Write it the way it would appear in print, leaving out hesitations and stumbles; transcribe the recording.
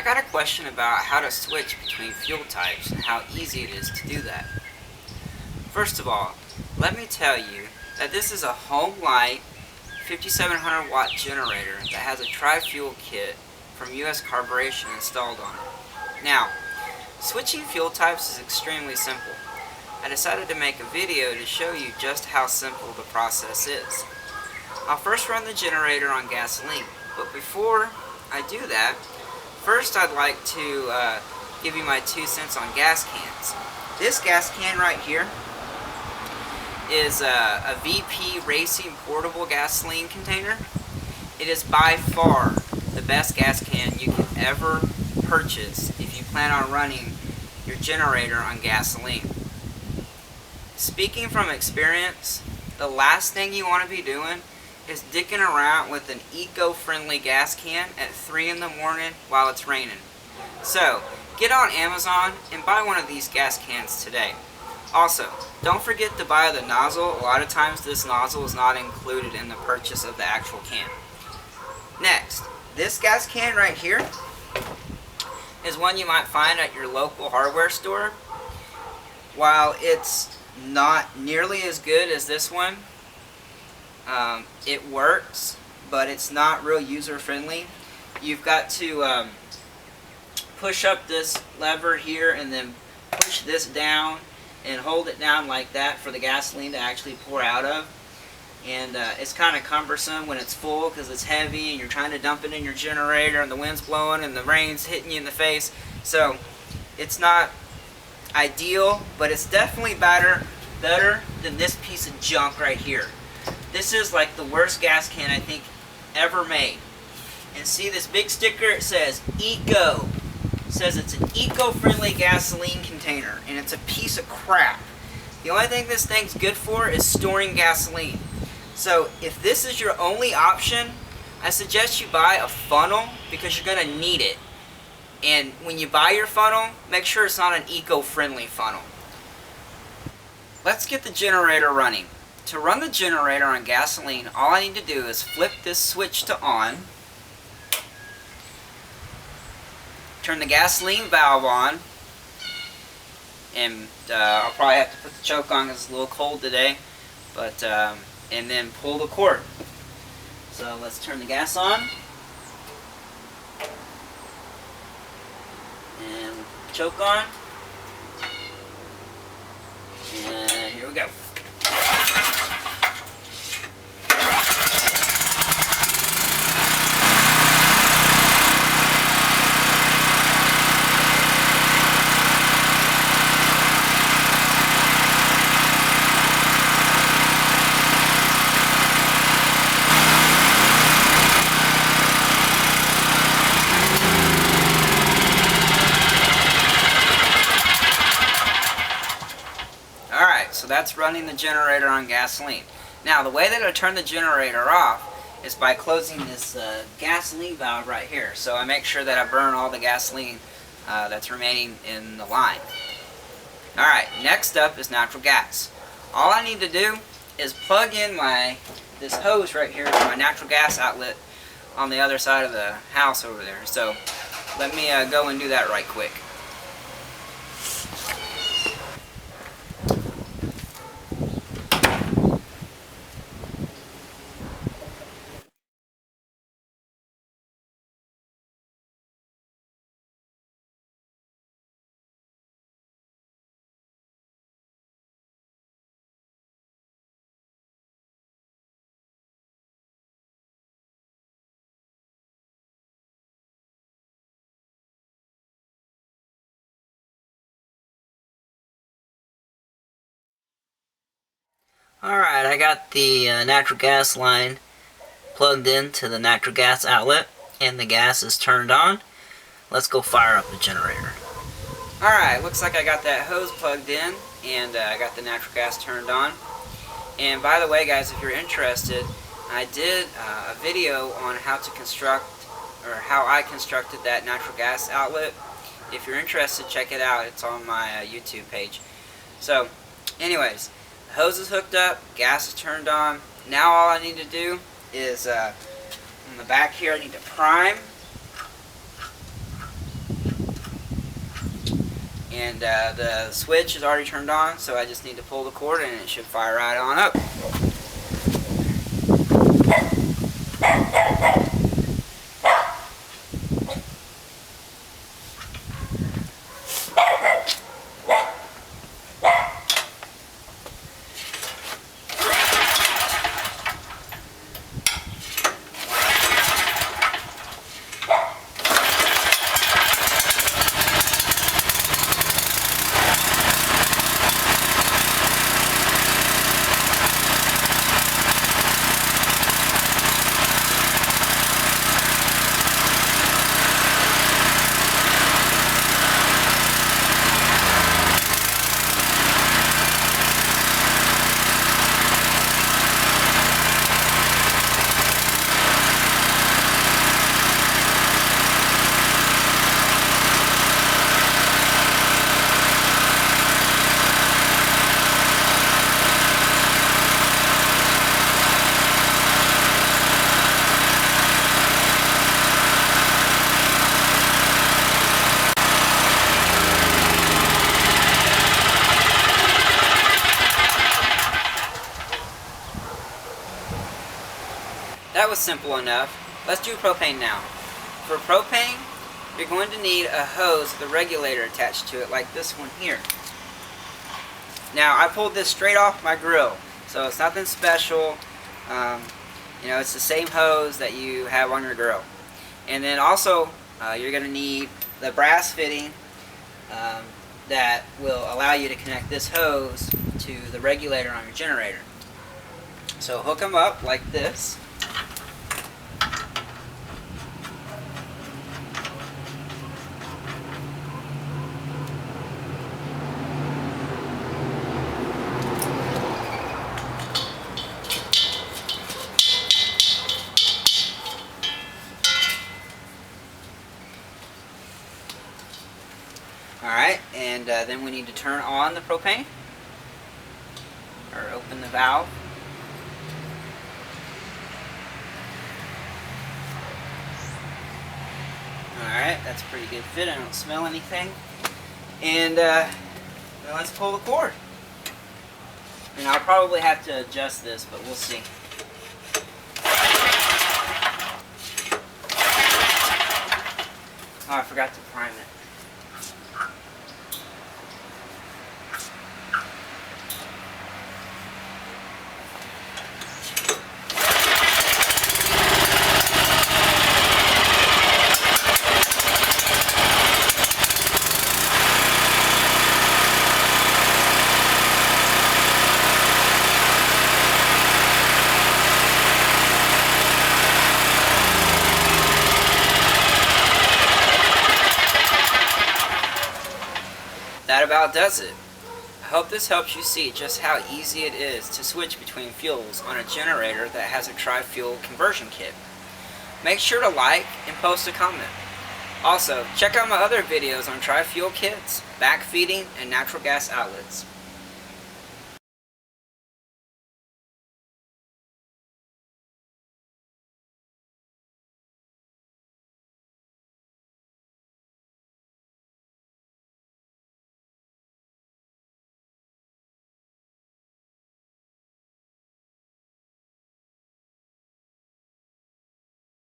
I got a question about how to switch between fuel types and how easy it is to do that. First of all, let me tell you that this is a Homelte 5700 watt generator that has a tri-fuel kit from US Carburetion installed on it. Now, switching fuel types is extremely simple. I decided to make a video to show you just how simple the process is. I'll first run the generator on gasoline, but before I do that, first I'd like to give you my 2 cents on gas cans. This gas can right here is a VP Racing portable gasoline container. It is by far the best gas can you can ever purchase if you plan on running your generator on gasoline. Speaking from experience, the last thing you want to be doing is dicking around with an eco-friendly gas can at 3 in the morning while it's raining. So, get on Amazon and buy one of these gas cans today. Also, don't forget to buy the nozzle. A lot of times this nozzle is not included in the purchase of the actual can. Next, this gas can right here is one you might find at your local hardware store. While it's not nearly as good as this one, it works, but it's not real user-friendly. You've got to push up this lever here and then push this down and hold it down like that for the gasoline to actually pour out of. And it's kind of cumbersome when it's full because it's heavy and you're trying to dump it in your generator and the wind's blowing and the rain's hitting you in the face. So it's not ideal, but it's definitely better than this piece of junk right here. This is like the worst gas can I think ever made. And see this big sticker? It says Eco. It says it's an eco-friendly gasoline container, and it's a piece of crap. The only thing this thing's good for is storing gasoline. So if this is your only option, I suggest you buy a funnel because you're going to need it. And when you buy your funnel, make sure it's not an eco-friendly funnel. Let's get the generator running. To run the generator on gasoline, all I need to do is flip this switch to on, turn the gasoline valve on, and I'll probably have to put the choke on because it's a little cold today, but and then pull the cord. So let's turn the gas on, and choke on, and here we go. So that's running the generator on gasoline. Now the way that I turn the generator off is by closing this gasoline valve right here. So I make sure that I burn all the gasoline that's remaining in the line. Alright, next up is natural gas. All I need to do is plug in this hose right here to my natural gas outlet on the other side of the house over there. So let me go and do that right quick. Alright, I got the natural gas line plugged into the natural gas outlet and the gas is turned on. Let's go fire up the generator. Alright, looks like I got that hose plugged in and I got the natural gas turned on. And by the way guys, if you're interested, I did a video on how to construct, or how I constructed that natural gas outlet. If you're interested, check it out. It's on my YouTube page. So, anyways, the hose is hooked up, gas is turned on. Now all I need to do is, on the back here, I need to prime. And the switch is already turned on, so I just need to pull the cord and it should fire right on up. That was simple enough. Let's do propane now. For propane, you're going to need a hose with a regulator attached to it like this one here. Now, I pulled this straight off my grill, so it's nothing special. It's the same hose that you have on your grill. And then also, you're going to need the brass fitting that will allow you to connect this hose to the regulator on your generator. So hook them up like this. Alright, and then we need to turn on the propane, or open the valve. Alright, that's a pretty good fit, I don't smell anything. And then let's pull the cord. And I'll probably have to adjust this, but we'll see. Oh, I forgot to prime it. That about does it. I hope this helps you see just how easy it is to switch between fuels on a generator that has a tri-fuel conversion kit. Make sure to like and post a comment. Also, check out my other videos on tri-fuel kits, backfeeding, and natural gas outlets.